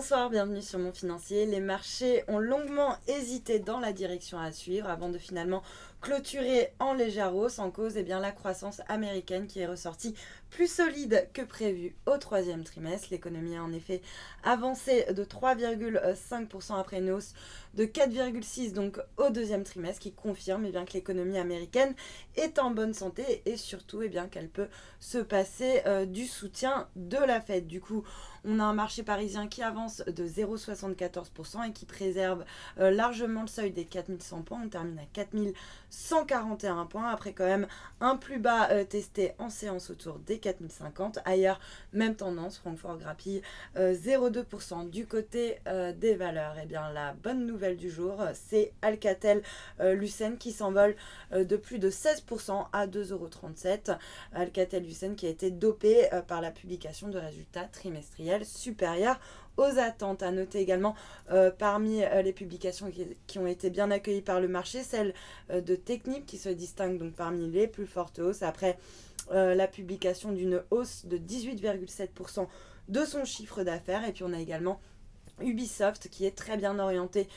Bonsoir, bienvenue sur Mon Financier. Les marchés ont longuement hésité dans la direction à suivre avant de finalement clôturer en légère hausse en cause la croissance américaine qui est ressortie plus solide que prévu au troisième trimestre. L'économie a en effet avancé de 3,5% après une hausse de 4,6% donc au deuxième trimestre qui confirme que l'économie américaine est en bonne santé et surtout qu'elle peut se passer du soutien de la Fed. Du coup, on a un marché parisien qui avance de 0,74% et qui préserve largement le seuil des 4100 points. On termine à 4141 points après quand même un plus bas testé en séance autour des 4050. Ailleurs, même tendance, Francfort grappille 0,2%. Du côté des valeurs, la bonne nouvelle du jour, c'est Alcatel-Lucent qui s'envole de plus de 16% à 2,37 €. Alcatel-Lucent qui a été dopé par la publication de résultats trimestriels supérieurs aux attentes. À noter également parmi les publications qui ont été bien accueillies par le marché, celle de Technip qui se distingue donc parmi les plus fortes hausses après la publication d'une hausse de 18,7% de son chiffre d'affaires. Et puis on a également Ubisoft qui est très bien orienté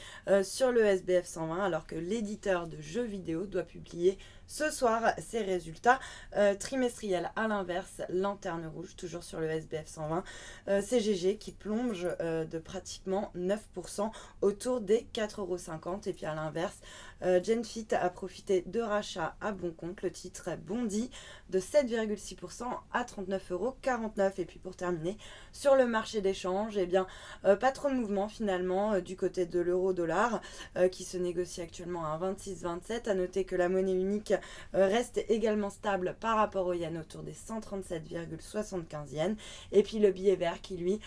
sur le SBF 120 alors que l'éditeur de jeux vidéo doit publier ce soir ses résultats trimestriels. À l'inverse, Lanterne Rouge, toujours sur le SBF 120, CGG qui plonge de pratiquement 9% autour des 4,50 €. Et puis à l'inverse, Genfit a profité de rachats à bon compte. Le titre bondit de 7,6% à 39,49 €. Et puis pour terminer, sur le marché d'échange, pas trop de mouvement finalement du côté de l'euro-dollar qui se négocie actuellement à 26,27. À noter que la monnaie unique reste également stable par rapport au yen autour des 137,75 yens. Et puis le billet vert qui lui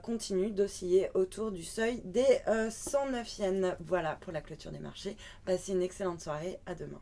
continue d'osciller autour du seuil des 109 yens. Voilà pour la clôture des marchés. Passez une excellente soirée, à demain.